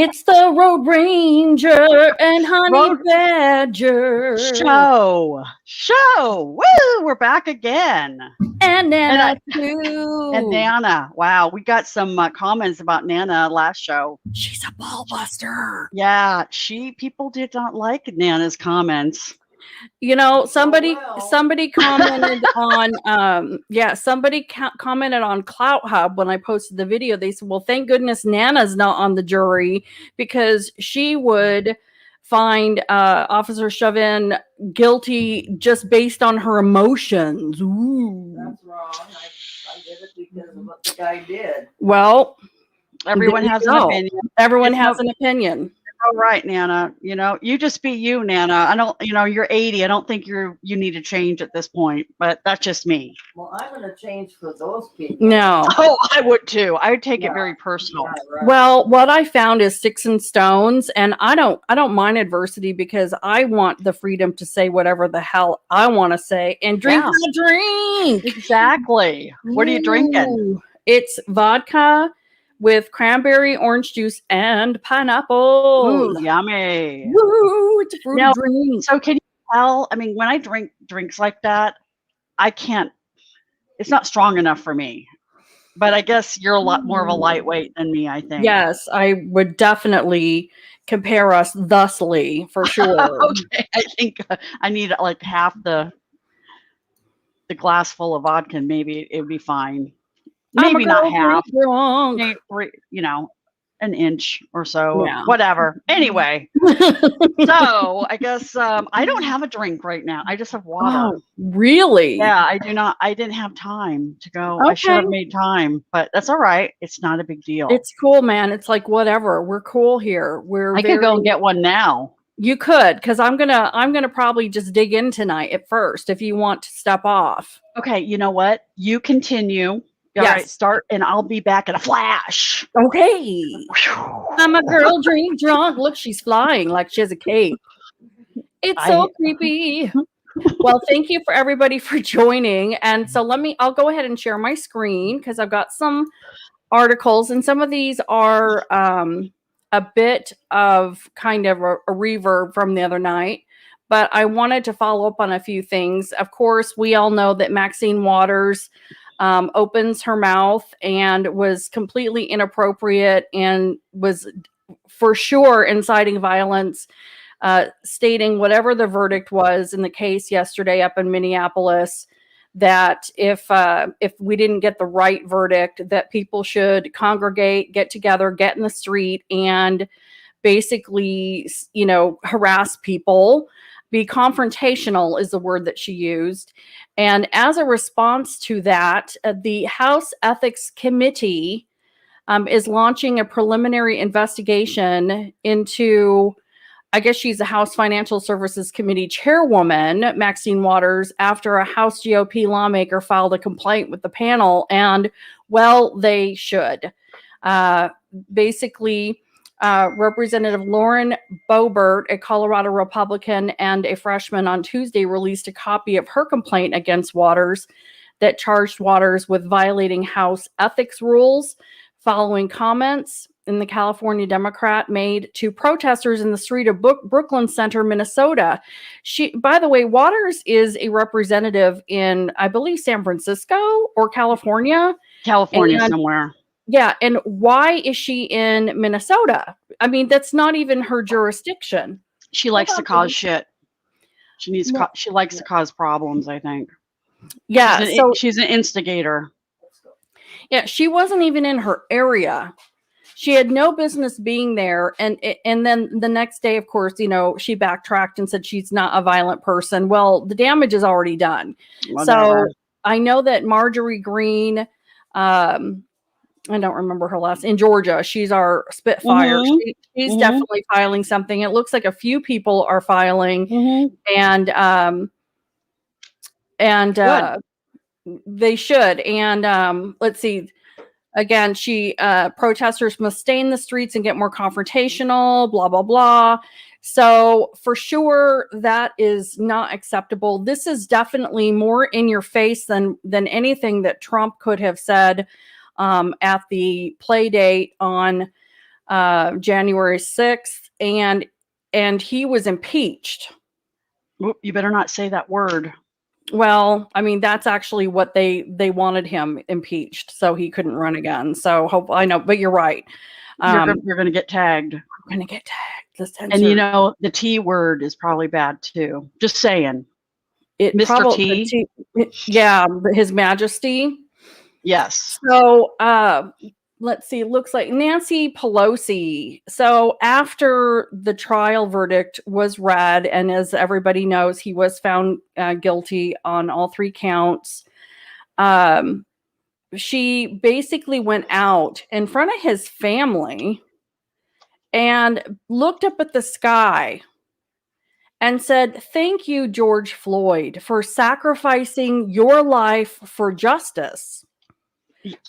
It's the Road Ranger and Honey Badger show. Woo! We're back again. And Nana too. And Nana. Wow, we got some comments about Nana last show. She's a ball buster. Yeah, people did not like Nana's comments. You know, somebody commented on commented on Clout Hub when I posted the video. They said, well, thank goodness Nana's not on the jury, because she would find Officer Chauvin guilty just based on her emotions. Ooh. That's wrong. I did it because of what the guy did. Well, everyone has an opinion. Everyone has an opinion. All right, Nana. You know, you just be you, Nana. I don't, you're 80. I don't think you need to change at this point, but that's just me. Well, I'm going to change for those people. No. Oh, I would too. I would take it very personal. Yeah, right. Well, what I found is sticks and stones, and I don't mind adversity, because I want the freedom to say whatever the hell I want to say and drink my drink. Exactly. What are you drinking? It's vodka with cranberry, orange juice, and pineapple. Ooh, yummy. Woo, it's a fruity drink. So can you tell, I mean, when I drink drinks like that, I can't, it's not strong enough for me. But I guess you're a lot more of a lightweight than me, I think. Yes, I would definitely compare us thusly, for sure. Okay, I think I need like half the glass full of vodka, and maybe it would be fine. Maybe not half, an inch or so, whatever. Anyway, so I guess I don't have a drink right now. I just have water. Oh, really? Yeah, I do not. I didn't have time to go. Okay. I should have made time, but that's all right. It's not a big deal. It's cool, man. It's like, whatever. We're cool here. I could go and get one now. You could, because I'm gonna probably just dig in tonight at first if you want to step off. Okay, you know what? You continue. All right, start, and I'll be back in a flash. Okay. I'm a girl drunk. Look, she's flying like she has a cape. It's so creepy. Well, thank you for everybody for joining. And so I'll go ahead and share my screen, because I've got some articles, and some of these are a bit of kind of a reverb from the other night. But I wanted to follow up on a few things. Of course, we all know that Maxine Waters opens her mouth and was completely inappropriate and was for sure inciting violence, stating whatever the verdict was in the case yesterday up in Minneapolis, that if we didn't get the right verdict, that people should congregate, get together, get in the street, and basically, harass people. Be confrontational is the word that she used. And as a response to that, the House Ethics Committee is launching a preliminary investigation into, I guess she's the House Financial Services Committee chairwoman, Maxine Waters, after a House GOP lawmaker filed a complaint with the panel. And, well, they should. Basically, Representative Lauren Boebert, a Colorado Republican and a freshman, on Tuesday released a copy of her complaint against Waters that charged Waters with violating House ethics rules following comments in the California Democrat made to protesters in the street of Brooklyn Center, Minnesota. By the way, Waters is a representative in, I believe, San Francisco or California. Somewhere. Yeah, and why is she in Minnesota? I mean, that's not even her jurisdiction. She likes to cause shit. She likes to cause problems, I think. Yeah, she's an instigator. Yeah, she wasn't even in her area. She had no business being there. And then the next day, of course, she backtracked and said she's not a violent person. Well, the damage is already done. Whatever. So I know that Marjorie Greene, I don't remember her last, in Georgia, she's our Spitfire. Mm-hmm. She's definitely filing something. It looks like a few people are filing, and they should. And let's see. Again, protesters must stay in the streets and get more confrontational, blah, blah, blah. So for sure, that is not acceptable. This is definitely more in your face than anything that Trump could have said at the play date on January 6th, and he was impeached. Oop, you better not say that word. Well, I mean, that's actually what they wanted him impeached, so he couldn't run again. So I know, but you're right. You're going to get tagged. I'm going to get tagged. And you know, the T word is probably bad too. Just saying. Mr. T. Yeah, His Majesty. Yes. So let's see. It looks like Nancy Pelosi. So after the trial verdict was read, and as everybody knows, he was found guilty on all 3 counts. She basically went out in front of his family and looked up at the sky and said, "Thank you, George Floyd, for sacrificing your life for justice."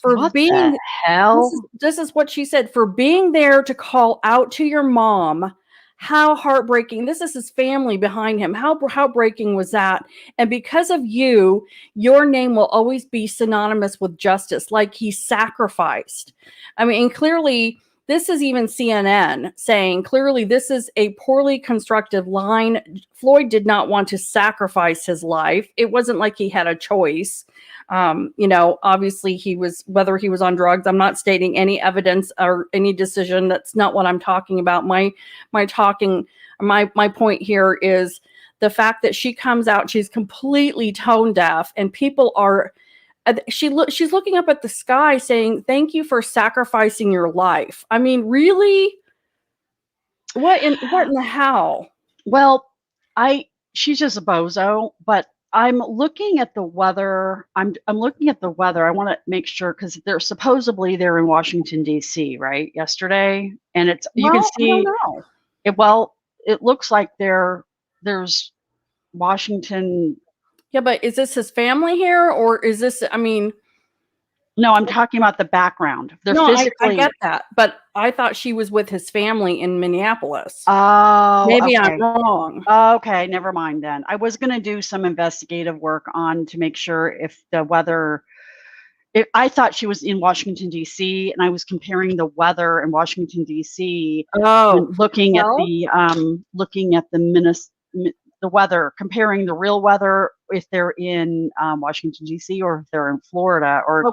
For what being the hell? This is what she said, for being there to call out to your mom. How heartbreaking. This is his family behind him. How heartbreaking was that? And because of you, your name will always be synonymous with justice, like he sacrificed. I mean, and clearly, this is even CNN saying, clearly, this is a poorly constructed line. Floyd did not want to sacrifice his life. It wasn't like he had a choice. You know, obviously whether he was on drugs, I'm not stating any evidence or any decision. That's not what I'm talking about. My point here is the fact that she comes out, she's completely tone deaf, and people are, she's looking up at the sky saying, "Thank you for sacrificing your life." I mean, really? What in the hell? Well, she's just a bozo, but I'm looking at the weather. I'm looking at the weather. I want to make sure, because they're supposedly in Washington D.C. right yesterday, and it's you can see. I don't know. Well, it looks like there's Washington. Yeah, but is this his family here, or is this? I mean, no, I'm talking about the background. They're physically. I get that, but I thought she was with his family in Minneapolis. Oh, maybe okay. I'm wrong. Okay, never mind then. I was going to do some investigative work to make sure if the weather. I thought she was in Washington D.C. and I was comparing the weather in Washington D.C. Looking at the weather, comparing the real weather if they're in Washington D.C. or if they're in Florida or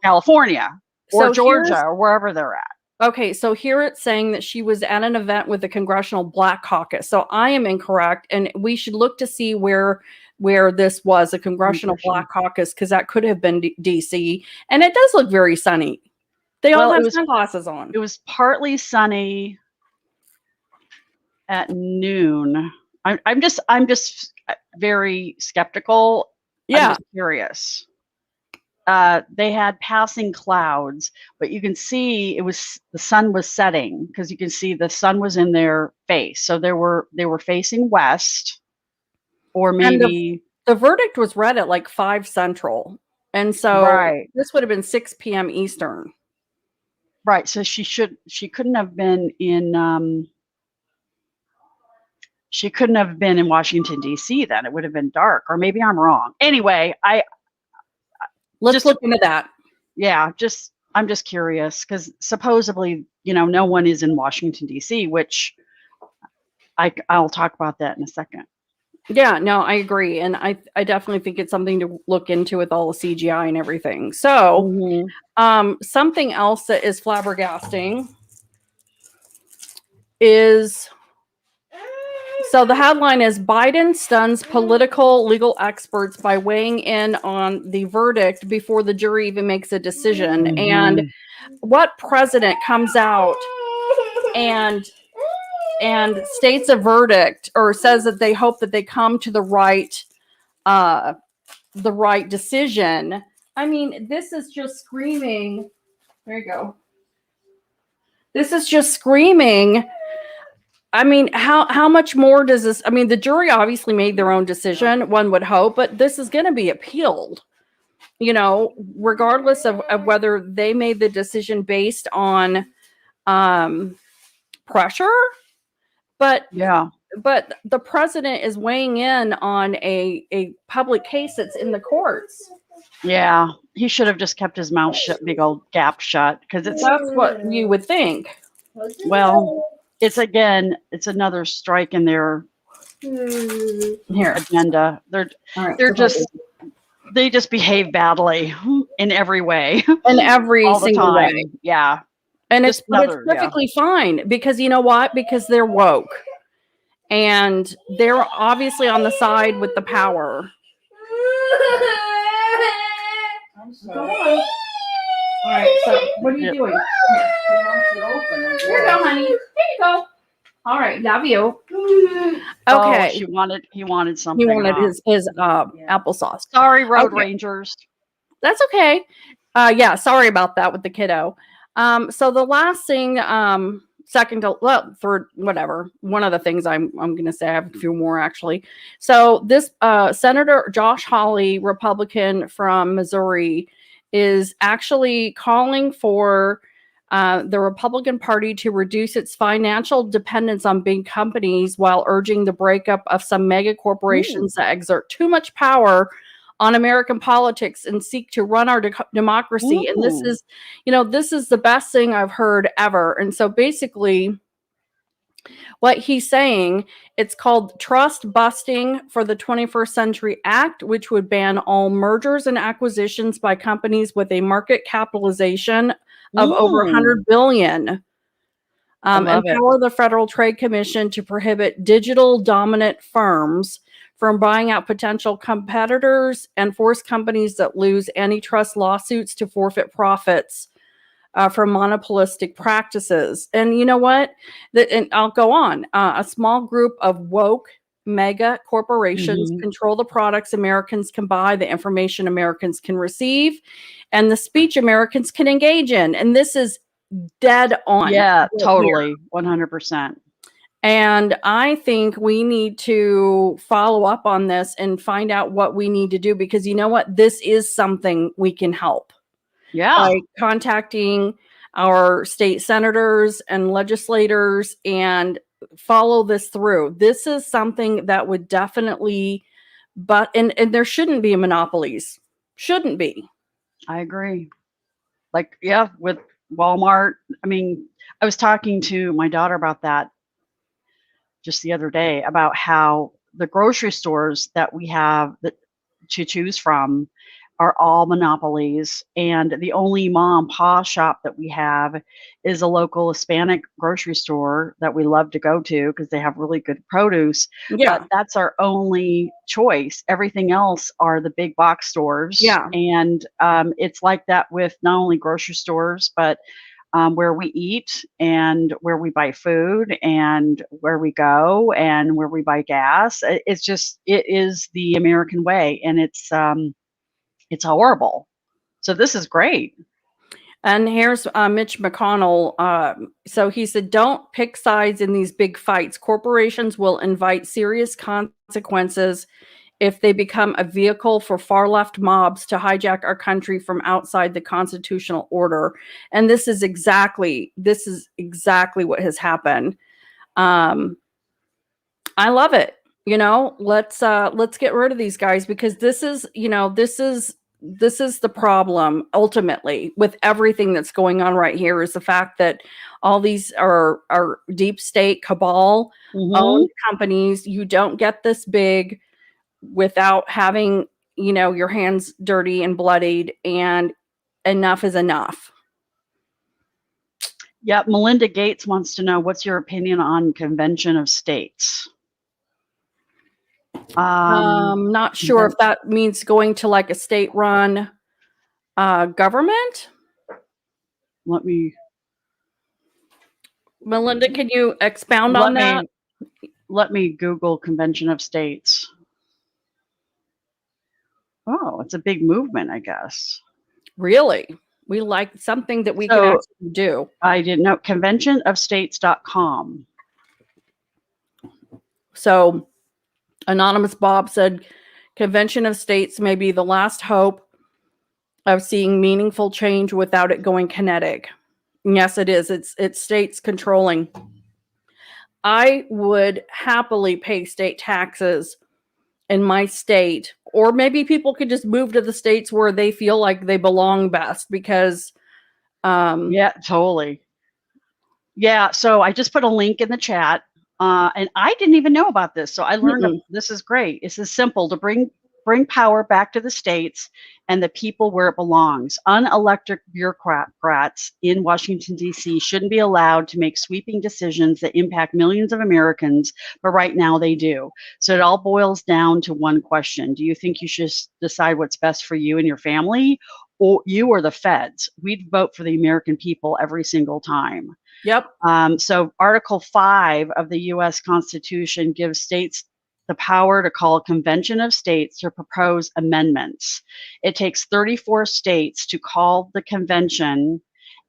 California or Georgia or wherever they're at. Okay, so here it's saying that she was at an event with the Congressional Black Caucus. So I am incorrect, and we should look to see where this was, a Congressional Black Caucus, because that could have been D.C. And it does look very sunny. They all have sunglasses on. It was partly sunny at noon. I'm just very skeptical. Yeah, I'm just curious. They had passing clouds, but you can see the sun was setting, because you can see the sun was in their face. So they were facing west, or maybe the verdict was read at like 5 Central, and so this would have been 6 p.m. Eastern. Right. So she couldn't have been in. She couldn't have been in Washington D.C. then. It would have been dark, or maybe I'm wrong. Anyway, Let's look into that. Yeah, I'm just curious, because supposedly, no one is in Washington D.C., which I'll talk about that in a second. Yeah, no, I agree, and I definitely think it's something to look into with all the CGI and everything. So, something else that is flabbergasting is. So the headline is Biden stuns political legal experts by weighing in on the verdict before the jury even makes a decision. And what president comes out and states a verdict or says that they hope that they come to the right decision? I mean, this is just screaming. There you go. This is just screaming. I mean, how much more does this? I mean, the jury obviously made their own decision, one would hope, but this is going to be appealed, regardless of whether they made the decision based on pressure. But the president is weighing in on a public case that's in the courts. Yeah, he should have just kept his mouth shut, big old gap shut, because that's what you would think. Well, it's another strike in their agenda. They just behave badly in every way. In every all the single time. way. Yeah. And it's perfectly fine because you know what? Because they're woke. And they're obviously on the side with the power. Go on. All right, so what are you doing? Here you go, honey. Here you go. All right, love you. Okay. He wanted something. He wanted his applesauce. Sorry, Road Rangers. That's okay. Yeah, sorry about that with the kiddo. So the last thing, third, whatever. One of the things I'm going to say, I have a few more actually. So this Senator Josh Hawley, Republican from Missouri, is actually calling for the Republican Party to reduce its financial dependence on big companies while urging the breakup of some mega corporations that exert too much power on American politics and seek to run our democracy. And this is the best thing I've heard ever. And so basically what he's saying, it's called Trust Busting for the 21st Century Act, which would ban all mergers and acquisitions by companies with a market capitalization of over 100 billion. Empower the Federal Trade Commission to prohibit digital dominant firms from buying out potential competitors and force companies that lose antitrust lawsuits to forfeit profits from monopolistic practices. And you know what? And I'll go on. A small group of woke mega corporations control the products Americans can buy, the information Americans can receive, and the speech Americans can engage in. And this is dead on. Yeah, totally. 100%. And I think we need to follow up on this and find out what we need to do, because you know what? This is something we can help. Yeah. By contacting our state senators and legislators and follow this through. This is something that would definitely, and there shouldn't be monopolies. Shouldn't be. I agree. Like, yeah, with Walmart. I mean, I was talking to my daughter about that just the other day, about how the grocery stores that we have to choose from are all monopolies, and the only mom and pop shop that we have is a local Hispanic grocery store that we love to go to because they have really good produce. Yeah, but that's our only choice. Everything else are the big box stores. Yeah, and it's like that with not only grocery stores, but where we eat and where we buy food and where we go and where we buy gas. It is the American way, and it's horrible. So this is great. And here's Mitch McConnell. So he said, don't pick sides in these big fights. Corporations will invite serious consequences if they become a vehicle for far left mobs to hijack our country from outside the constitutional order. And this is exactly what has happened. I love it. Let's get rid of these guys, because this is the problem ultimately with everything that's going on right here, is the fact that all these are deep state cabal owned companies. You don't get this big without having, your hands dirty and bloodied, and enough is enough. Yeah. Melinda Gates wants to know, what's your opinion on Convention of States? Not sure if that means going to like a state-run government. Melinda, can you expound on that? Let me Google Convention of States. Oh, it's a big movement, I guess. Really? We like something that we can actually do. I didn't know. Conventionofstates.com. So Anonymous Bob said, Convention of States may be the last hope of seeing meaningful change without it going kinetic. And yes, it is. It's states controlling. I would happily pay state taxes in my state, or maybe people could just move to the states where they feel like they belong best, because yeah, totally. Yeah, so I just put a link in the chat, and I didn't even know about this, so I learned this is great. This is simple to bring power back to the states and the people where it belongs. Unelected bureaucrats in Washington, D.C. shouldn't be allowed to make sweeping decisions that impact millions of Americans, but right now they do. So it all boils down to one question. Do you think you should decide what's best for you and your family, or you or the feds? We'd vote for the American people every single time. Yep. So Article 5 of the U.S. Constitution gives states the power to call a convention of states to propose amendments. It takes 34 states to call the convention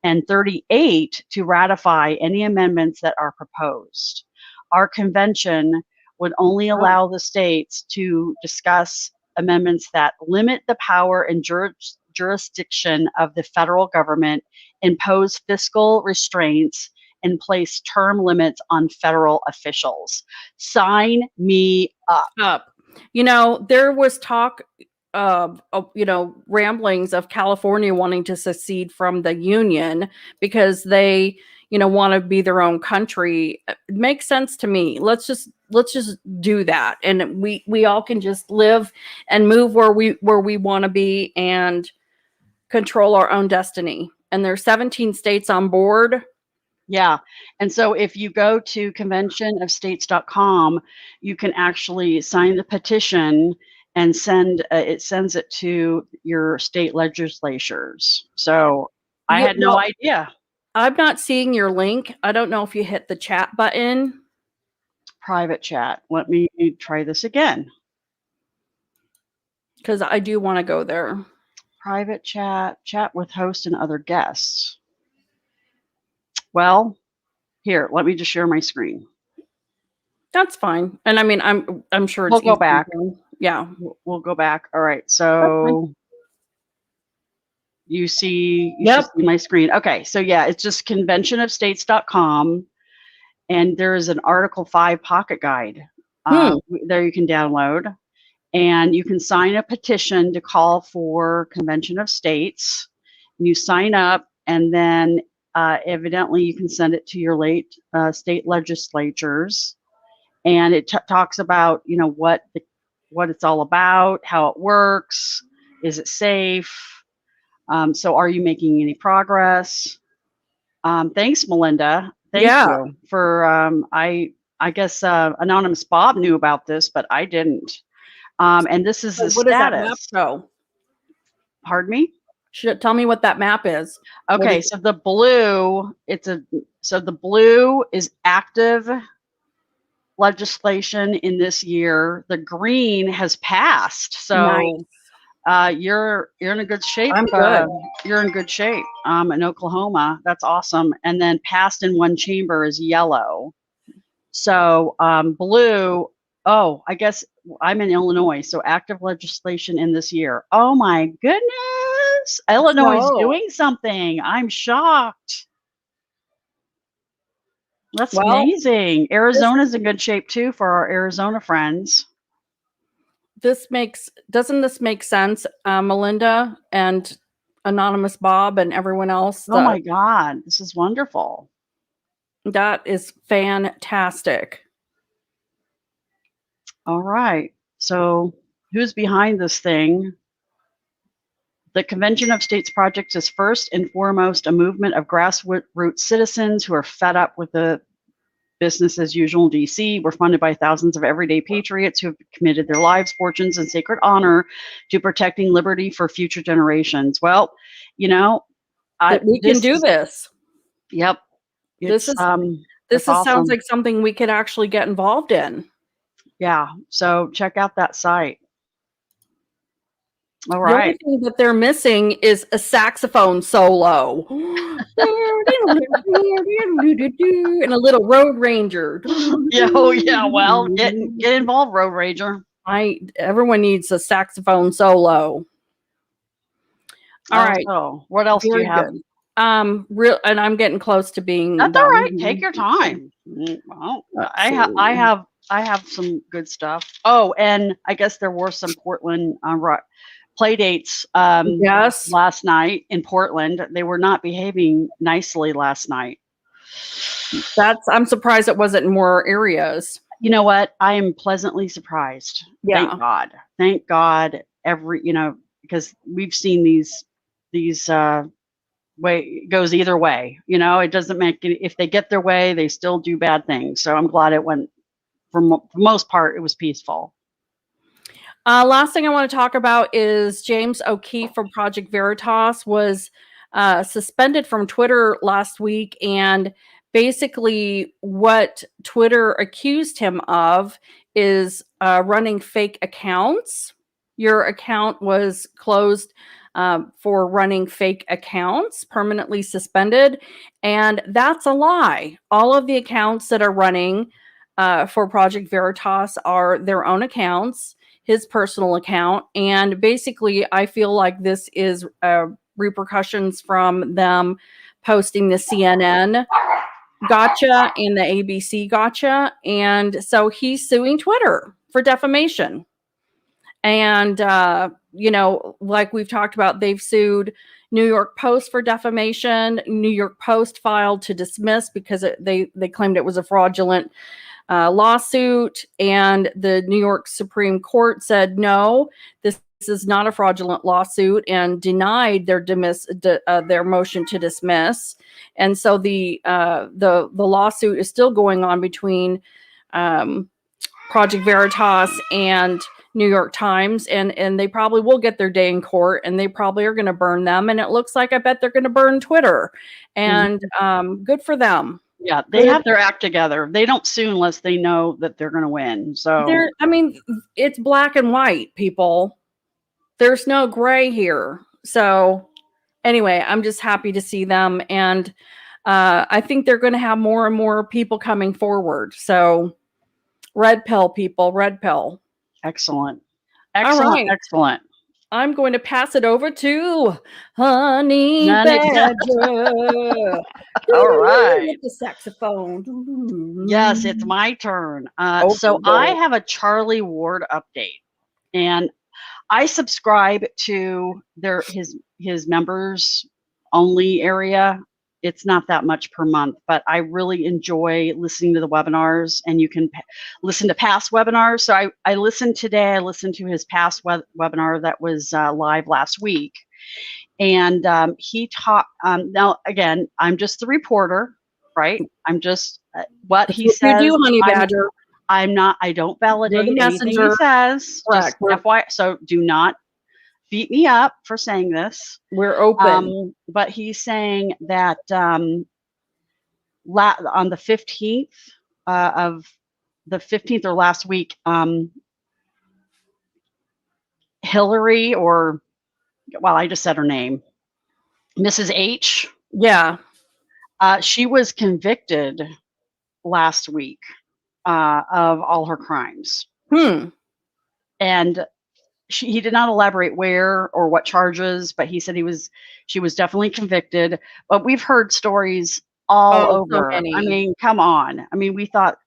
and 38 to ratify any amendments that are proposed. Our convention would only allow the states to discuss amendments that limit the power and jurisdiction of the federal government, impose fiscal restraints, and place term limits on federal officials. Sign me up. You know, there was talk of, ramblings of California wanting to secede from the union because they, want to be their own country. It makes sense to me. Let's just do that, and we all can just live and move where we want to be and control our own destiny. And there's 17 states on board. Yeah. And so if you go to conventionofstates.com, you can actually sign the petition and sends it to your state legislatures. So I had no idea. I'm not seeing your link. I don't know if you hit the chat button. Private chat. Let me try this again. Because I do want to go there. Private chat with host and other guests. Well, here, let me just share my screen. That's fine. And I mean, I'm sure we'll go back. Yeah. We'll go back. All right. So you see my screen. Okay. So yeah, it's just conventionofstates.com. And there is an Article 5 pocket guide there you can download. And you can sign a petition to call for Convention of States. You sign up, and then evidently you can send it to your state legislatures. And it talks about, what it's all about, how it works, is it safe? So are you making any progress? Thanks, Melinda. Thank you for, I guess Anonymous Bob knew about this, but I didn't. And this is the what status. Does that map show? Pardon me? Tell me what that map is. Okay, so the blue, the blue is active legislation in this year. The green has passed. So nice. You're in a good shape. I'm good. You're in good shape in Oklahoma. That's awesome. And then passed in one chamber is yellow. So blue, I guess I'm in Illinois, so active legislation in this year. Oh my goodness. Illinois is doing something. I'm shocked. That's amazing. Arizona's in good shape too for our Arizona friends. Doesn't this make sense, Melinda and Anonymous Bob and everyone else? Oh my God, this is wonderful. That is fantastic. All right. So who's behind this thing? The Convention of States Project is first and foremost a movement of grassroots citizens who are fed up with the business as usual in DC. We're funded by thousands of everyday patriots who have committed their lives, fortunes, and sacred honor to protecting liberty for future generations. Well, we can do this. Yep. This sounds like something we could actually get involved in. Yeah. So check out that site. All right. The only thing that they're missing is a saxophone solo and a little Road Ranger. Yeah. Oh, yeah. Well, get involved, Road Ranger. Everyone needs a saxophone solo. All right. So what else do you have? Good. And I'm getting close to being. That's all right. Take your time. Well, I have some good stuff. Oh, and I guess there were some Portland play dates last night in Portland. They were not behaving nicely last night. I'm surprised it wasn't in more areas. You know what? I am pleasantly surprised. Yeah. Thank God. Thank God. Because we've seen these way goes either way. It doesn't make if they get their way, they still do bad things. So I'm glad it went. For the most part, it was peaceful. Last thing I want to talk about is James O'Keefe from Project Veritas was suspended from Twitter last week, and basically what Twitter accused him of is running fake accounts. Your account was closed for running fake accounts, permanently suspended, and that's a lie. All of the accounts that are running for Project Veritas are their own accounts, his personal account, and basically I feel like this is repercussions from them posting the CNN gotcha and the ABC gotcha, and so he's suing Twitter for defamation. And like we've talked about, they've sued New York Post for defamation. New York Post filed to dismiss because they claimed it was a fraudulent lawsuit, and the New York Supreme Court said no, this is not a fraudulent lawsuit, and denied their motion to dismiss. And so the lawsuit is still going on between Project Veritas and New York Times, and they probably will get their day in court, and they probably are going to burn them. And it looks like I bet they're going to burn Twitter, and good for them. Yeah, they have their act together. They don't sue unless they know that they're going to win. So it's black and white, people. There's no gray here. So anyway, I'm just happy to see them, and I think they're going to have more and more people coming forward. So red pill, people, red pill. Excellent. Excellent. Excellent. I'm going to pass it over to Honey Badger. All right. With the saxophone. Yes, it's my turn. So I have a Charlie Ward update, and I subscribe to his members only area. It's not that much per month, but I really enjoy listening to the webinars, and you can listen to past webinars. So I listened today. I listened to his past webinar that was live last week, and he taught. Now, again, I'm just the reporter, right? I'm just what he says. You do, Honey Badger. I'm not. I don't validate anything he says. Just FYI, so do not beat me up for saying this. We're open. But he's saying that on the 15th or last week, Hillary, I just said her name, Mrs. H. Yeah. She was convicted last week of all her crimes. And he did not elaborate where or what charges, but he said she was definitely convicted. But we've heard stories all over. So I mean, come on. I mean, we thought,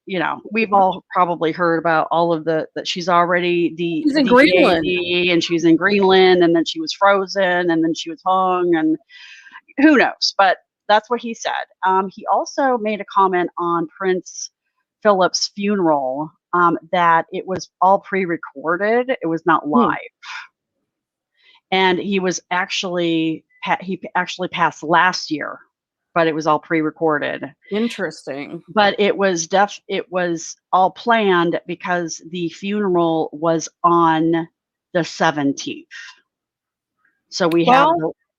we've all probably heard about all of that she's already she's in Greenland, and she's in Greenland, and then she was frozen, and then she was hung, and who knows? But that's what he said. He also made a comment on Prince Philip's funeral, that it was all pre-recorded. It was not live. And he actually passed last year, but it was all pre-recorded. Interesting. But it was all planned because the funeral was on the 17th. So we have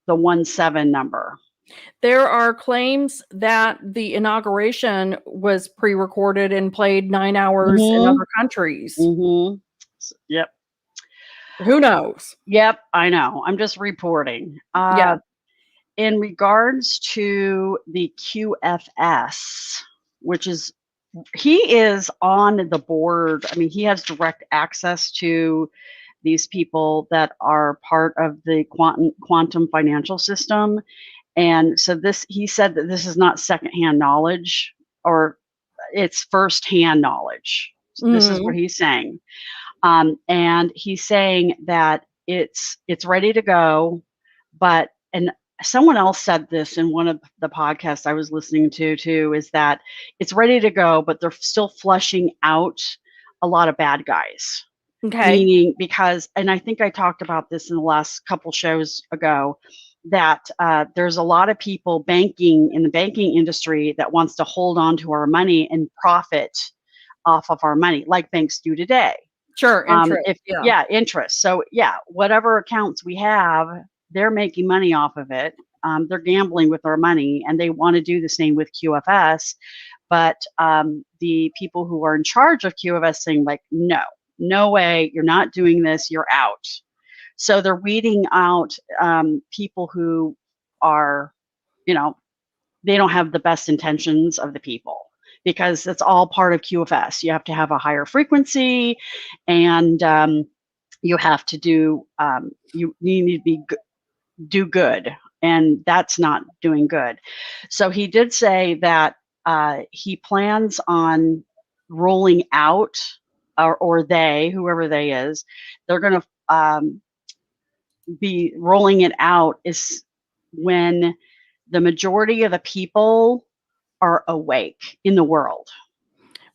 the 17 number. There are claims that the inauguration was pre-recorded and played 9 hours in other countries. Yep. Who knows? Yep, I know. I'm just reporting. Yeah. In regards to the QFS, he is on the board. I mean, he has direct access to these people that are part of the quantum financial system. And so he said that this is not secondhand knowledge, or it's firsthand knowledge. This is what he's saying. And he's saying that it's ready to go, but someone else said this in one of the podcasts I was listening to too, is that it's ready to go, but they're still flushing out a lot of bad guys. Okay. Meaning because, and I think I talked about this in the last couple shows ago, that there's a lot of people in the banking industry that wants to hold on to our money and profit off of our money, like banks do today. Sure. Interest. Interest. So whatever accounts we have, they're making money off of it. They're gambling with our money, and they want to do the same with QFS. But the people who are in charge of QFS saying like, no way, you're not doing this, you're out. So they're weeding out people who are, they don't have the best intentions of the people, because it's all part of QFS. You have to have a higher frequency, and you have to do, you need to do good, and that's not doing good. So he did say that he plans on rolling out, or whoever they is, they're going to be rolling it out is when the majority of the people are awake in the world.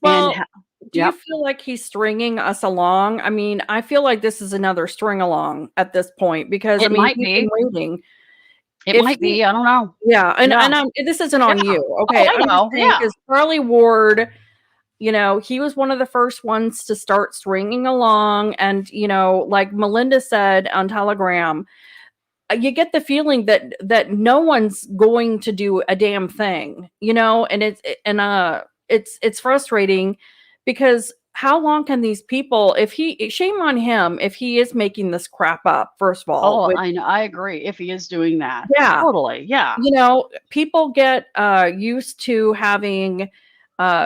Well, do you feel like he's stringing us along? I mean, I feel like this is another string along at this point, because it might be waiting. It might be. I don't know. Yeah, and this isn't on you. Okay, I know. Because Charlie Ward, he was one of the first ones to start stringing along, and like Melinda said on Telegram, you get the feeling that no one's going to do a damn thing, and it's frustrating, because how long can these people, shame on him if he is making this crap up, first of all. I know, I agree, if he is doing that. Yeah. Totally, yeah. People get used to having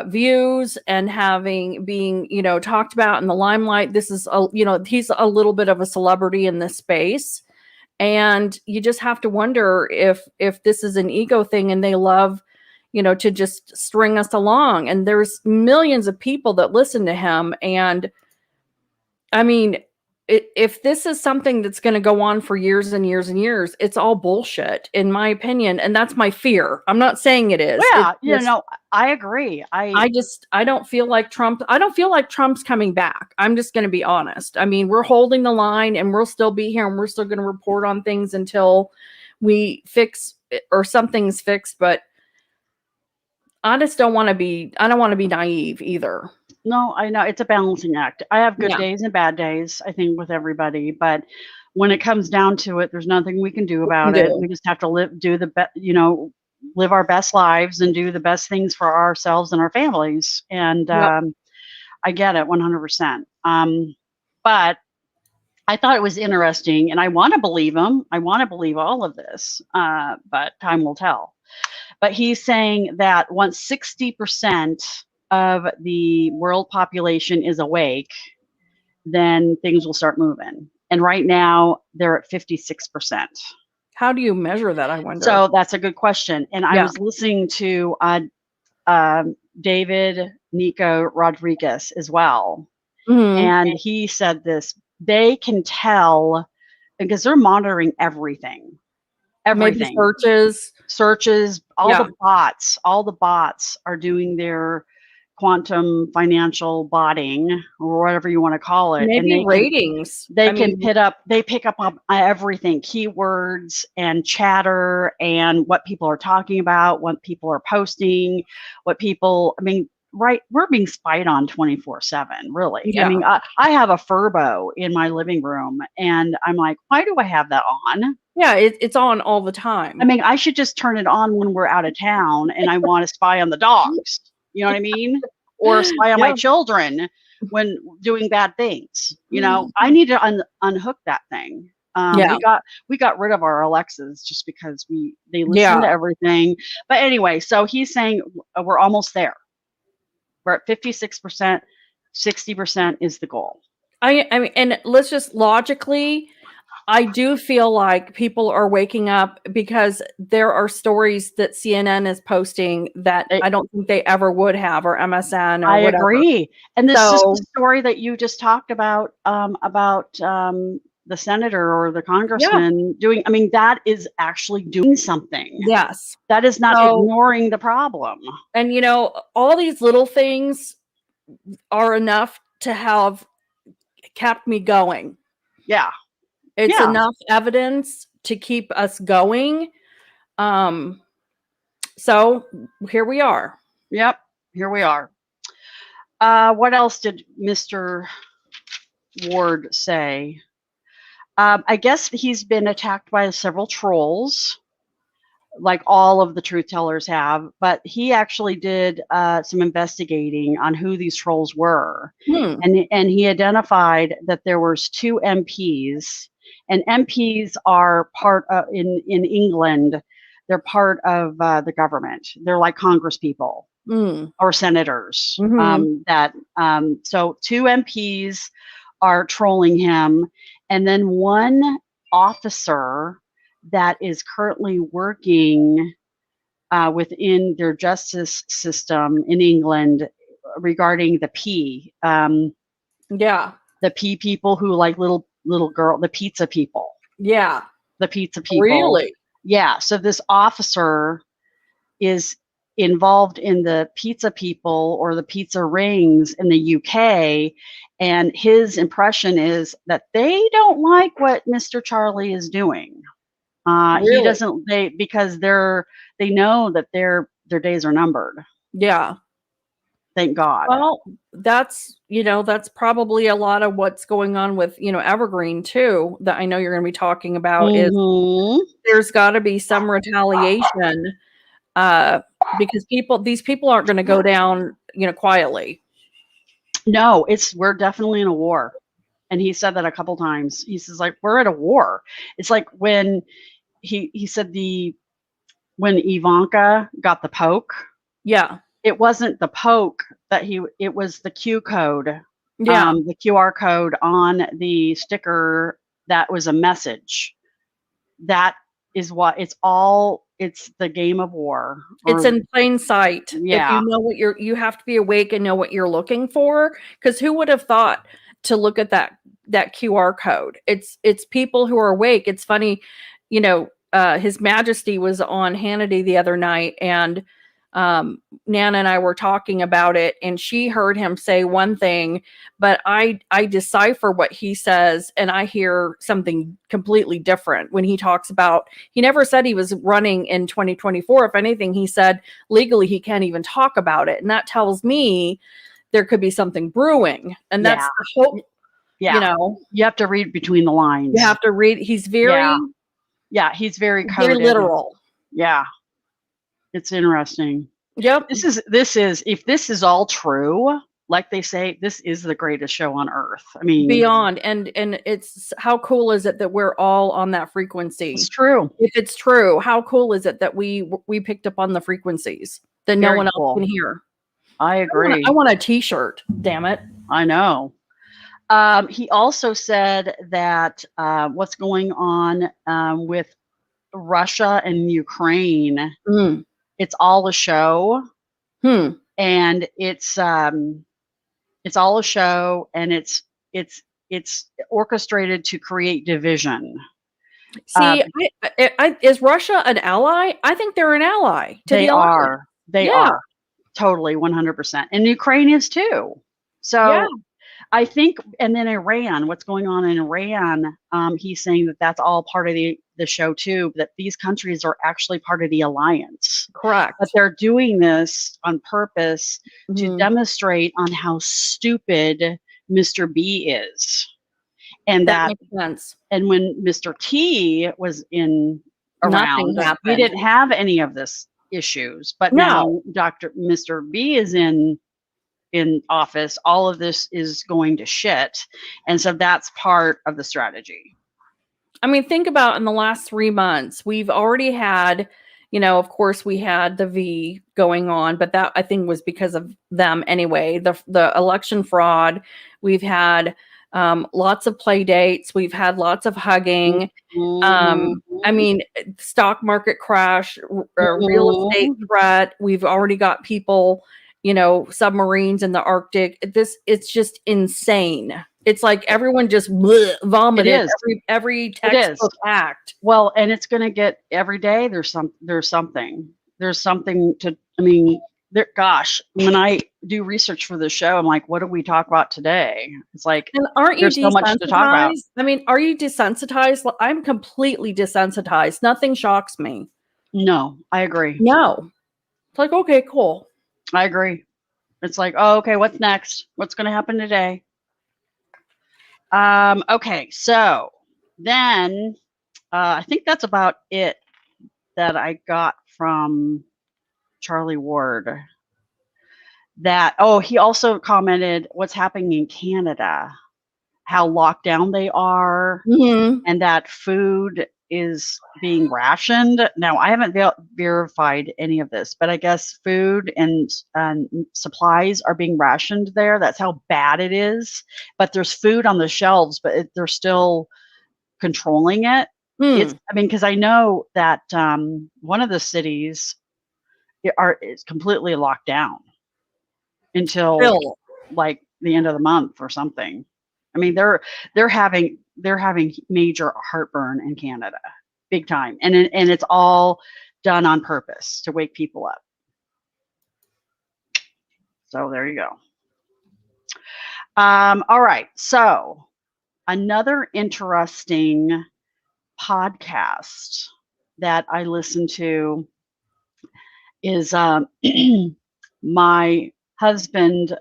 views and being talked about in the limelight. This is he's a little bit of a celebrity in this space, and you just have to wonder if this is an ego thing, and they love to just string us along. And there's millions of people that listen to him. And I mean, if this is something that's going to go on for years and years and years, it's all bullshit, in my opinion. And that's my fear. I'm not saying it is. Yeah, I agree. I don't feel like Trump's coming back. I'm just going to be honest. I mean, we're holding the line, and we'll still be here, and we're still going to report on things until we fix it, or something's fixed. But I don't want to be naive either. No, I know it's a balancing act. I have good days and bad days, I think, with everybody. But when it comes down to it, there's nothing we can do about it. We just have to live our best lives and do the best things for ourselves and our families. And I get it 100%. But I thought it was interesting, and I want to believe him. I want to believe all of this, but time will tell. But he's saying that once 60% of the world population is awake, then things will start moving. And right now they're at 56%. How do you measure that, I wonder? So that's a good question. And I was listening to David Nico Rodriguez as well. Mm-hmm. And he said this, they can tell because they're monitoring everything. Maybe searches, all the bots are doing their quantum financial botting, or whatever you want to call it. Maybe and ratings. They pick up on everything, keywords and chatter, and what people are talking about, what people are posting, right, we're being spied on 24/7, really. Yeah. I mean, I have a Furbo in my living room, and I'm like, why do I have that on? Yeah, it's on all the time. I mean, I should just turn it on when we're out of town and I want to spy on the dogs. You know what I mean? Or spy on my children when doing bad things. I need to unhook that thing. We got rid of our Alexas just because they listen to everything. But anyway, so he's saying we're almost there. We're at 56%, 60% is the goal. I mean, and let's just logically, I do feel like people are waking up, because there are stories that CNN is posting that I don't think they ever would have, or MSN, or whatever. I agree. And this is the story that you just talked about the senator or the congressman doing. I mean, that is actually doing something. Yes. That is not ignoring the problem. And, you know, all these little things are enough to have kept me going. Yeah. It's enough evidence to keep us going. So here we are. Yep. Here we are. What else did Mr. Ward say? I guess he's been attacked by several trolls, like all of the truth tellers have, but he actually did some investigating on who these trolls were. And he identified that there was 2 MPs, and MPs are part of, in England, they're part of the government. They're like Congress people or senators. So 2 MPs are trolling him, and then 1 officer that is currently working within their justice system in England regarding the P. The P people who like little girl, the pizza people. Yeah. The pizza people. Really? Yeah. So this officer is involved in the pizza people or the pizza rings in the UK. And his impression is that they don't like what Mr. Charlie is doing. Really? He doesn't, because they know that their days are numbered. Yeah. Thank God. Well, that's probably a lot of what's going on with, Evergreen too, that I know you're going to be talking about is there's got to be some retaliation because these people aren't going to go down, quietly. No, we're definitely in a war. And he said that a couple times. He says, like, we're at a war. It's like when he said when Ivanka got the poke. Yeah. It wasn't the poke it was the Q code. Yeah. The QR code on the sticker that was a message. That is what it's the game of war. It's in plain sight. Yeah. If you know what you have to be awake and know what you're looking for. Because who would have thought to look at that QR code? It's people who are awake. It's funny, His Majesty was on Hannity the other night, and Nana and I were talking about it, and she heard him say one thing, but I decipher what he says, and I hear something completely different when he talks about. He never said he was running in 2024. If anything, he said legally he can't even talk about it, and that tells me there could be something brewing, and that's the hope. Yeah, you have to read between the lines. You have to read. He's very, he's very literal. Yeah. It's interesting. Yep. This is if this is all true, like they say, this is the greatest show on earth. I mean, beyond. And it's, how cool is it that we're all on that frequency? It's true. If it's true, how cool is it that we picked up on the frequencies that no one else can hear? I agree. I want a t-shirt, damn it. I know. He also said that what's going on with Russia and Ukraine, it's all a show. And it's all a show, and it's orchestrated to create division. See, is Russia an ally? I think they're an ally. They are. They are. Totally, 100%. And Ukraine is too. So I think, and then Iran, what's going on in Iran, he's saying that that's all part of the show too, that these countries are actually part of the alliance. Correct. But they're doing this on purpose to demonstrate on how stupid Mr. B is. And that makes sense. And when Mr. T was around, we didn't have any of this issues. But now Mr. B is in office, all of this is going to shit. And so that's part of the strategy. I mean, think about in the last 3 months, we've already had, of course we had the V going on, but that I think was because of them anyway. The election fraud, we've had lots of play dates, we've had lots of hugging. I mean, stock market crash, real estate threat. We've already got people, submarines in the Arctic. It's just insane. It's like everyone just vomited every textbook act. Well, and it's going to get every day. There's something to, I mean, gosh, when I do research for the show, I'm like, what did we talk about today? It's like, and aren't you there's so much to talk about. I mean, are you desensitized? I'm completely desensitized. Nothing shocks me. No, I agree. No. It's like, okay, cool. I agree. It's like, oh, okay, what's next? What's going to happen today? Okay, so then I think that's about it that I got from Charlie Ward. That, he also commented what's happening in Canada, how locked down they are, and that food is being rationed. Now, I haven't verified any of this, but I guess food and supplies are being rationed there. That's how bad it is. But there's food on the shelves, but they're still controlling it. It's, I mean, because I know that one of the cities is completely locked down until like the end of the month or something. I mean, they're having major heartburn in Canada, big time, and it's all done on purpose to wake people up. So there you go. All right. So another interesting podcast that I listen to is my husband,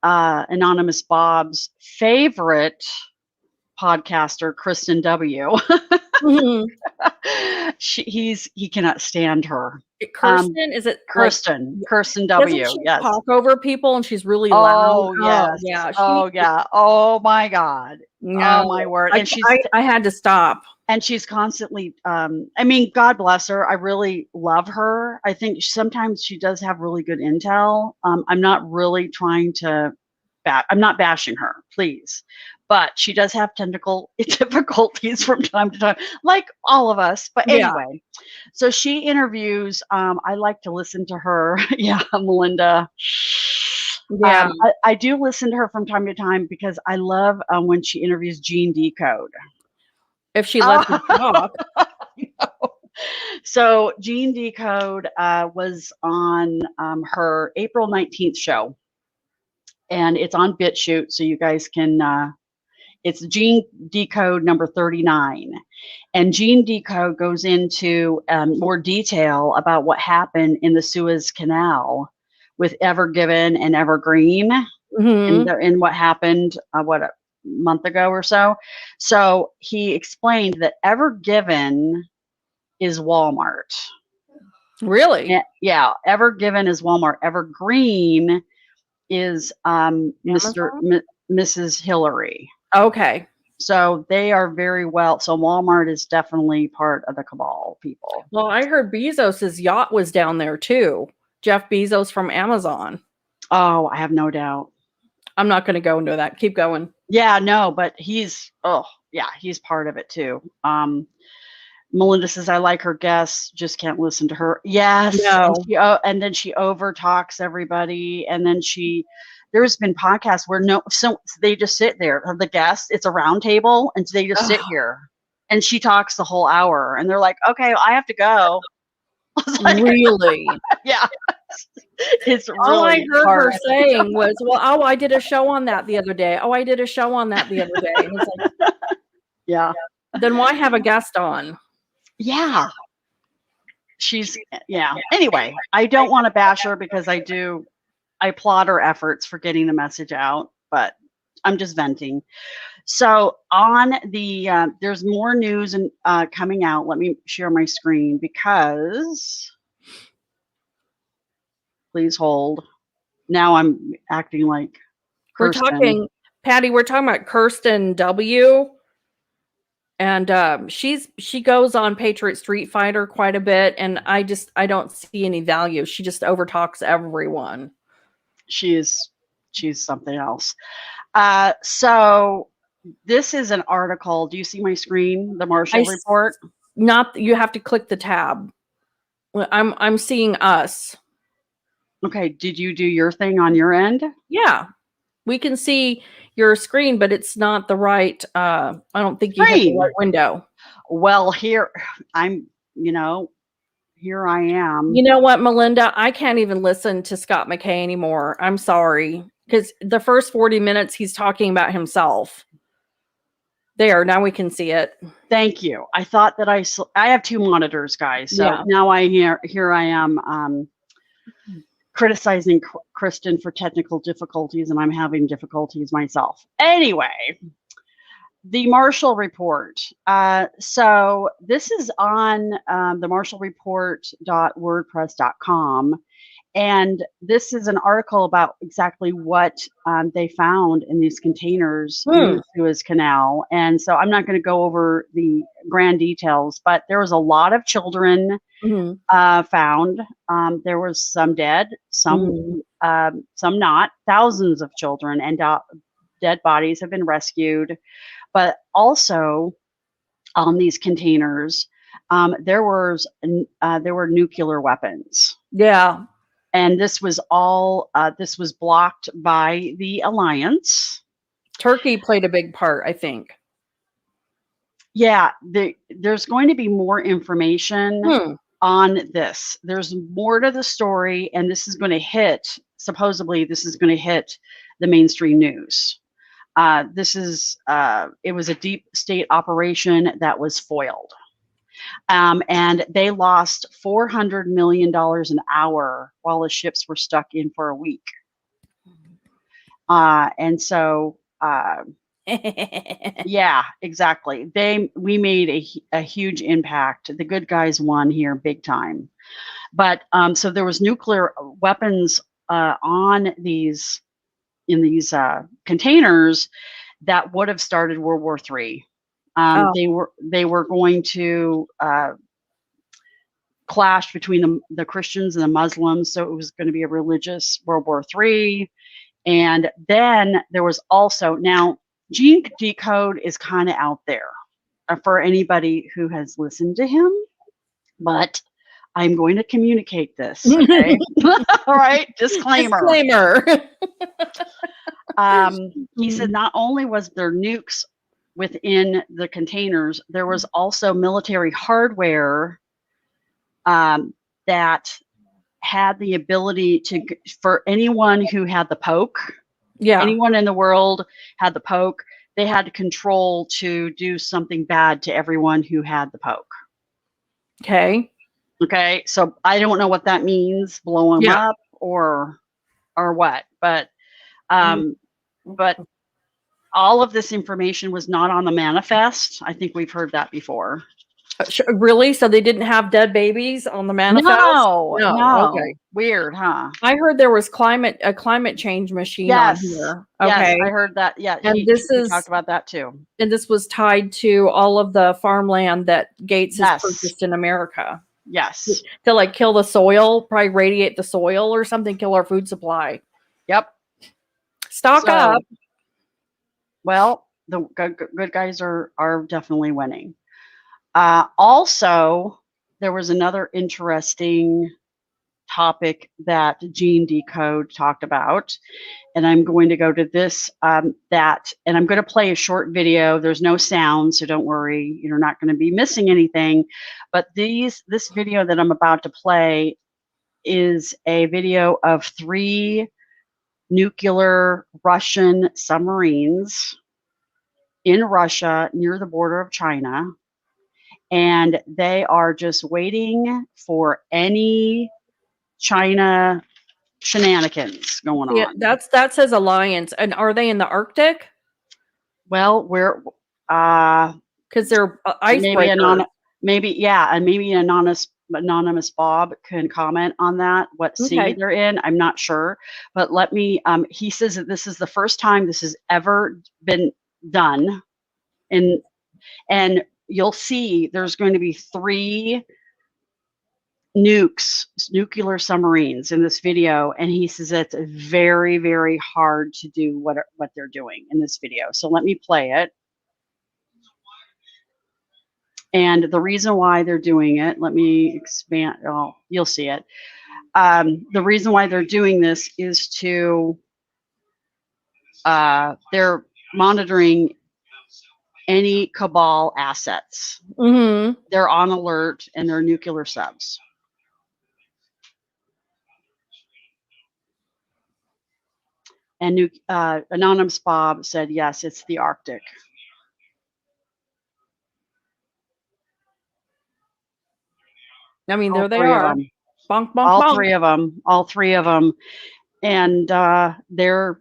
Anonymous Bob's favorite podcaster, Kristen W. He cannot stand her. Kirsten, is it Kirsten? Like, Kirsten W. She yes. Talk over people, and she's really loud. Yes. Yeah. Oh my God. No, oh my word. And I had to stop. And she's constantly, I mean, God bless her. I really love her. I think sometimes she does have really good intel. I'm not really trying to, I'm not bashing her, please. But she does have technical difficulties from time to time, like all of us. But anyway, so she interviews. I like to listen to her. Yeah, Melinda. Yeah. I do listen to her from time to time because I love when she interviews Gene Decode. If she lets me talk. So Gene Decode was on her April 19th show. And it's on BitChute, so you guys can, it's Gene Decode number 39. And Gene Decode goes into more detail about what happened in the Suez Canal with Evergreen and Evergreen, and what happened, a month ago or so. So he explained that Evergreen is Walmart. Really? Yeah, Evergreen is Walmart. Evergreen is Mrs. Hillary. Okay. So they are very well. So Walmart is definitely part of the cabal people. Well, I heard Bezos's yacht was down there too. Jeff Bezos from Amazon. Oh, I have no doubt. I'm not going to go into that. Keep going. Yeah, no, but he's part of it too. Melinda says, I like her guests, just can't listen to her. Yes. No. And then she over talks everybody. And then there's been podcasts where so they just sit there. The guests, it's a round table, and they just sit here. And she talks the whole hour. And they're like, okay, I have to go. Like, really? Yeah. It's really all I heard hard. her saying was, well, I did a show on that the other day. Oh, I did a show on that the other day. And it's like, yeah. Then why have a guest on? Yeah. Anyway, I don't want to bash her because I applaud her efforts for getting the message out, but I'm just venting. So on the, there's more news and coming out. Let me share my screen because, please hold. Now I'm acting like Kirsten. We're talking, Patty, we're talking about Kirsten W. And she goes on Patriot Street Fighter quite a bit, and I don't see any value. She just overtalks everyone. She's something else. So this is an article. Do you see my screen? The Marshall Report? You have to click the tab. I'm seeing us. Okay. Did you do your thing on your end? Yeah. We can see your screen, but it's not the right. I don't think you have the right window. Well, here I'm. Here I am. You know what, Melinda? I can't even listen to Scott McKay anymore. I'm sorry, because the first 40 minutes he's talking about himself. There, now we can see it. Thank you. I thought that I have two monitors, guys. So now here I am criticizing Kristen for technical difficulties, and I'm having difficulties myself. Anyway, the Marshall Report. So this is on the marshallreport.wordpress.com. And this is an article about exactly what they found in these containers in the Suez Canal. And so I'm not going to go over the grand details, but there was a lot of children found. There was some dead, some not. Thousands of children and dead bodies have been rescued. But also on these containers, there were nuclear weapons. Yeah. And this was all, this was blocked by the alliance. Turkey played a big part, I think. Yeah, there's going to be more information on this. There's more to the story, and this is going to hit, supposedly, this is going to hit the mainstream news. It was a deep state operation that was foiled. And they lost $400 million an hour while the ships were stuck in for a week. And so, yeah, exactly. We made a huge impact. The good guys won here big time. But so there was nuclear weapons in these containers that would have started World War III. They were going to clash between the Christians and the Muslims, so it was going to be a religious World War III. And then there was also, now Gene Decode is kind of out there for anybody who has listened to him, but I'm going to communicate this. Okay, all right, disclaimer. He said not only was there nukes within the containers, there was also military hardware that had the ability for anyone who had the poke. Yeah. Anyone in the world had the poke. They had control to do something bad to everyone who had the poke. Okay. So I don't know what that means, blow them up or what, but all of this information was not on the manifest. I think we've heard that before. Really? So they didn't have dead babies on the manifest? No. Okay. Weird, huh? I heard there was a climate change machine on here. Okay. Yes, I heard that. Yeah. And he talked about that too. And this was tied to all of the farmland that Gates has purchased in America. Yes. To like kill the soil, probably radiate the soil or something, kill our food supply. Yep. Stock up. Well, the good guys are definitely winning. Also, there was another interesting topic that Gene Decode talked about, and I'm going to go to this, and I'm going to play a short video. There's no sound, so don't worry. You're not going to be missing anything. But this video that I'm about to play is a video of 3 nuclear Russian submarines in Russia near the border of China. And they are just waiting for any China shenanigans going on. Yeah, that says alliance. And are they in the Arctic? Well, we're because they're icebreakers. Maybe an anonymous Bob can comment on that. What sea they're in, I'm not sure. But let me. He says that this is the first time this has ever been done, and you'll see there's going to be 3 nuclear submarines in this video, and he says it's very, very hard to do what they're doing in this video. So let me play it. And the reason why they're doing it, let me expand. Oh, you'll see it. The reason why they're doing this is to they're monitoring any cabal assets. Mm-hmm. They're on alert, and they're nuclear subs. And Anonymous Bob said, yes, it's the Arctic. I mean, there they three of are. them. Bonk, bonk, All bonk. three of them. And they're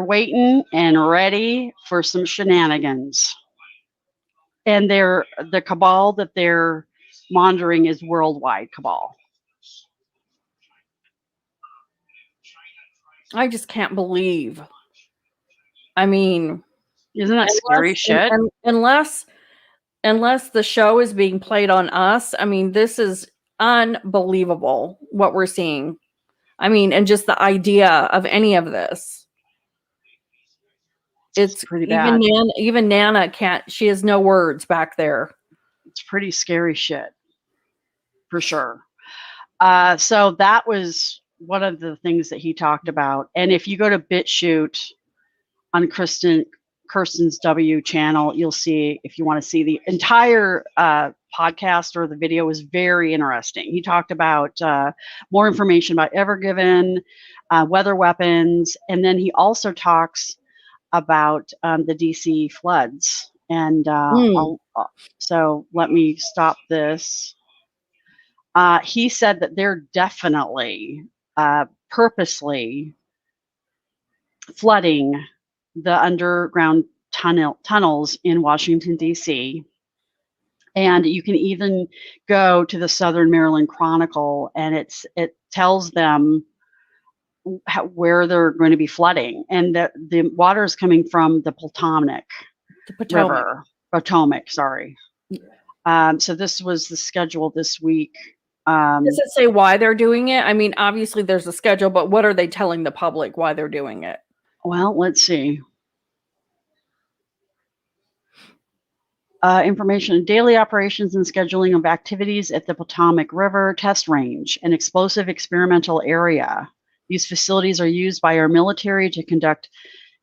waiting and ready for some shenanigans. And the cabal that they're monitoring is worldwide cabal. I just can't believe. I mean, isn't that scary shit? Unless the show is being played on us, I mean, this is unbelievable what we're seeing. I mean, and just the idea of any of this. It's pretty bad. Even Nana can't, she has no words back there. It's pretty scary shit. For sure. So that was one of the things that he talked about. And if you go to BitChute on Kirsten's W channel, you'll see, if you want to see the entire podcast or the video, is very interesting. He talked about more information about Evergreen, weather weapons, and then he also talks about the DC floods. And so let me stop this. He said that they're definitely purposely flooding the underground tunnels in Washington, D.C. And you can even go to the Southern Maryland Chronicle, and it tells them where they're going to be flooding. And the water is coming from the Potomac River. Potomac, sorry. So this was the schedule this week. Does it say why they're doing it? I mean, obviously there's a schedule, but what are they telling the public why they're doing it? Well, let's see. Information, daily operations and scheduling of activities at the Potomac River Test Range, an explosive experimental area. These facilities are used by our military to conduct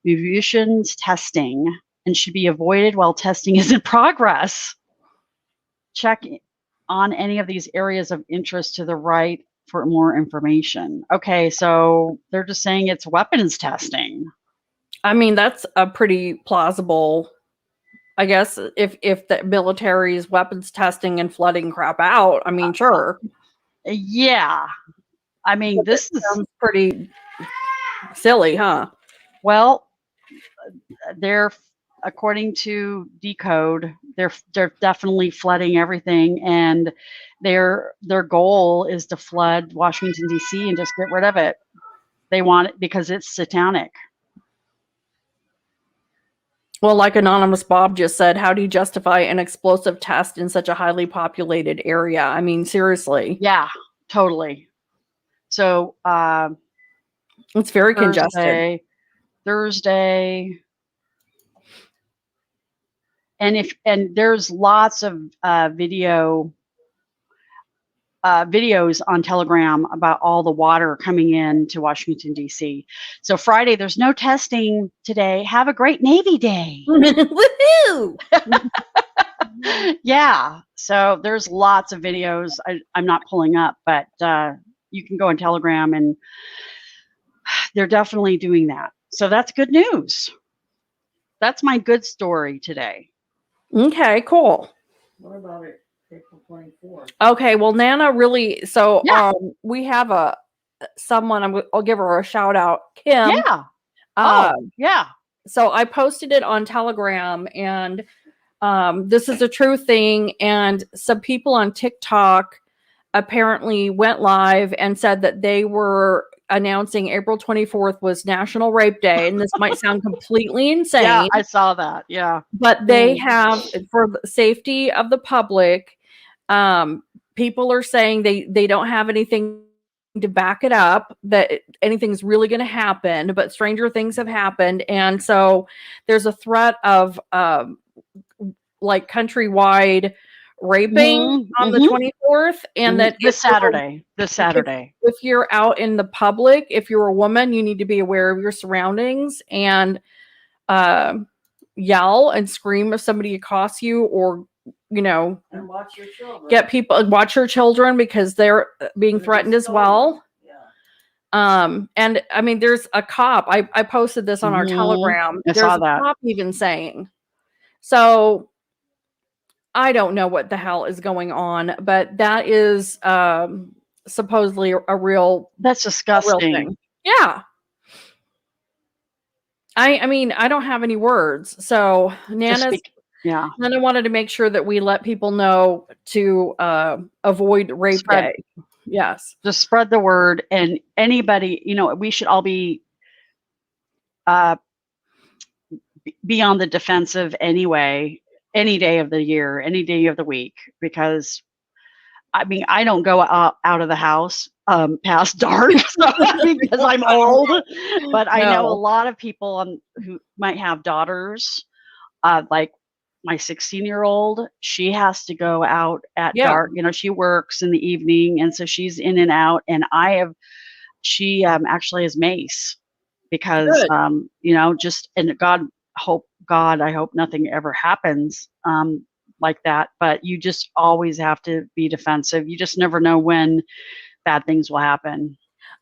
munitions testing and should be avoided while testing is in progress. Check on any of these areas of interest to the right for more information. Okay, so they're just saying it's weapons testing. I mean, that's a pretty plausible, I guess, if the military is weapons testing and flooding crap out. I mean, sure. Yeah. I mean, this sounds pretty silly, huh? Well, they're, according to Decode, they're definitely flooding everything, and their goal is to flood Washington, D.C. and just get rid of it. They want it because it's satanic. Well, like Anonymous Bob just said, how do you justify an explosive test in such a highly populated area? I mean, seriously. Yeah, totally. So it's very congested. Thursday. And there's lots of videos on Telegram about all the water coming in to Washington, D.C. So Friday, there's no testing today. Have a great Navy Day. Woohoo! Yeah. So there's lots of videos I'm not pulling up, but you can go on Telegram, and they're definitely doing that. So that's good news. That's my good story today. Okay, cool. What about it? April 24th. Okay, well, Nana really, so yeah. We have someone, I'll give her a shout out, Kim. Yeah. Yeah. So I posted it on Telegram, and this is a true thing. And some people on TikTok apparently went live and said that they were announcing April 24th was National Rape Day. And this might sound completely insane. Yeah, I saw that. Yeah. But they have, for the safety of the public, people are saying they don't have anything to back it up, that anything's really going to happen, but stranger things have happened. And so there's a threat of like countrywide raping on the 24th, and that this Saturday, if you're out in the public, if you're a woman, you need to be aware of your surroundings and yell and scream if somebody accosts you, or And watch your children. watch your children, because they're being threatened as well. And I mean, there's a cop. I posted this on our Telegram. I saw that. A cop even saying. So I don't know what the hell is going on, but that is supposedly a real. That's disgusting. A real thing. Yeah. I mean, I don't have any words. So Nana wanted to make sure that we let people know to avoid rape day. Yes. Just spread the word, and anybody, we should all be on the defensive anyway, any day of the year, any day of the week, because I mean, I don't go out of the house past dark because I'm old, but I know a lot of people who might have daughters, like my 16-year-old, she has to go out at dark. She works in the evening, and so she's in and out. And she actually is mace because, and I hope nothing ever happens like that. But you just always have to be defensive. You just never know when bad things will happen.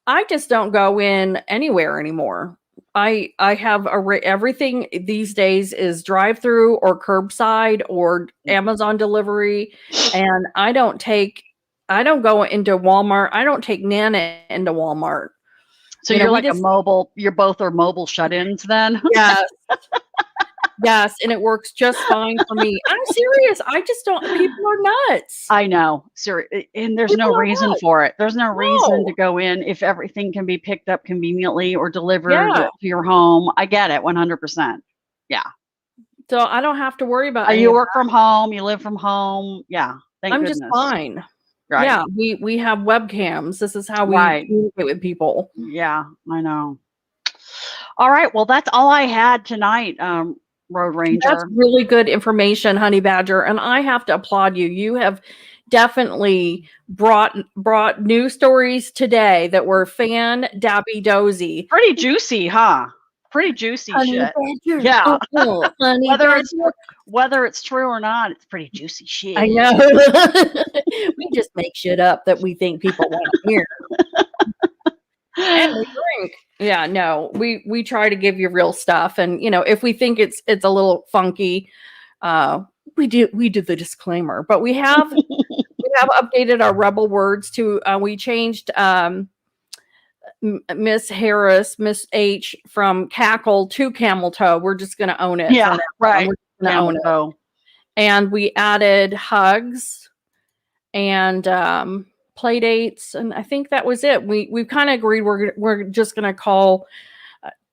I just don't go in anywhere anymore. I have everything these days is drive-through or curbside or Amazon delivery, and I don't go into Walmart. I don't take Nana into Walmart. So you're you're both are mobile shut-ins then? Yes. Yes, and it works just fine for me. I'm serious. I just don't. People are nuts. I know. And there's no reason for it. There's no reason to go in if everything can be picked up conveniently or delivered to your home. I get it, 100%. Yeah. So I don't have to worry about. You work from home. You live from home. Yeah. Thank goodness. Just fine. Right. Yeah. We have webcams. This is how we communicate with people. Yeah, I know. All right. Well, that's all I had tonight. Road Ranger. That's really good information, Honey Badger, and I have to applaud you. You have definitely brought news stories today that were dabby dozy. Pretty juicy, huh? Pretty juicy Honey shit. Badger. Yeah. Honey whether it's true or not, it's pretty juicy shit. I know. We just make shit up that we think people want to hear. And we drink. Yeah, no, we try to give you real stuff, and if we think it's a little funky, we do the disclaimer. But we have updated our rebel words to we changed Miss H from cackle to camel toe. We're just gonna own it. Yeah, right. We're gonna own it. And we added hugs and play dates, and I think that was it. We've kind of agreed we're just going to call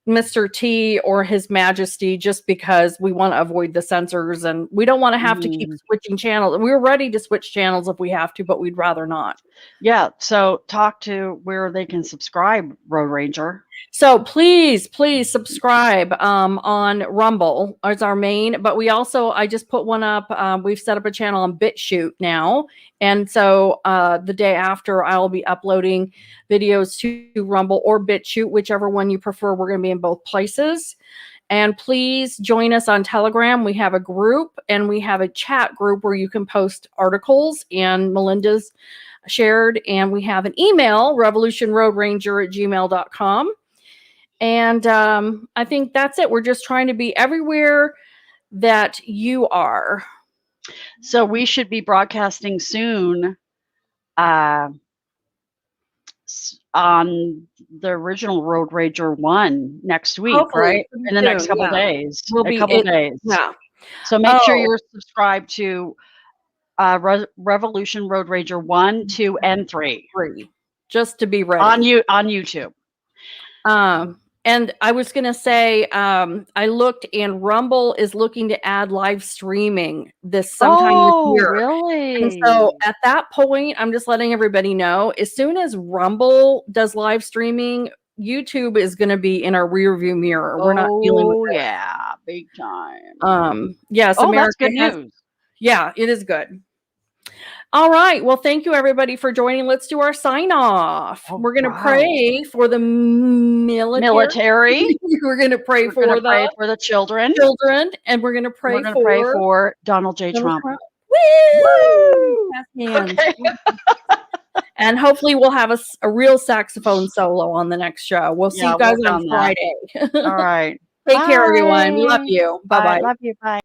Mr. T or His Majesty, just because we want to avoid the censors, and we don't want to have to keep switching channels. We're ready to switch channels if we have to, but we'd rather not. Yeah. So talk to where they can subscribe, Road Ranger. So please subscribe on Rumble as our main, but I just put one up. We've set up a channel on BitChute now. And so the day after, I'll be uploading videos to Rumble or BitChute, whichever one you prefer. We're going to be in both places. And please join us on Telegram. We have a group, and we have a chat group where you can post articles, and Melinda's shared. And we have an email, revolutionroadranger@gmail.com. And I think that's it. We're just trying to be everywhere that you are. So we should be broadcasting soon on the original Road Ranger 1 next week, right? In the next couple days. Days. Yeah. So make sure you're subscribed to Revolution Road Ranger 1, 2, and 3. Just to be ready. On YouTube. And I was going to say, I looked, and Rumble is looking to add live streaming sometime this year. Really? And so at that point, I'm just letting everybody know, as soon as Rumble does live streaming, YouTube is going to be in our rear view mirror. We're not dealing with it. Yeah, big time. Yes. That's good news. Yeah, it is good. All right. Well, thank you everybody for joining. Let's do our sign off. All We're going to right. pray for the military. We're going to pray for the children. And we're going to pray pray for Donald J. Trump. Woo! Okay. And hopefully we'll have a real saxophone solo on the next show. We'll see you guys on Friday. All right. Take care, everyone. We love you. Bye-bye. Love you. Bye.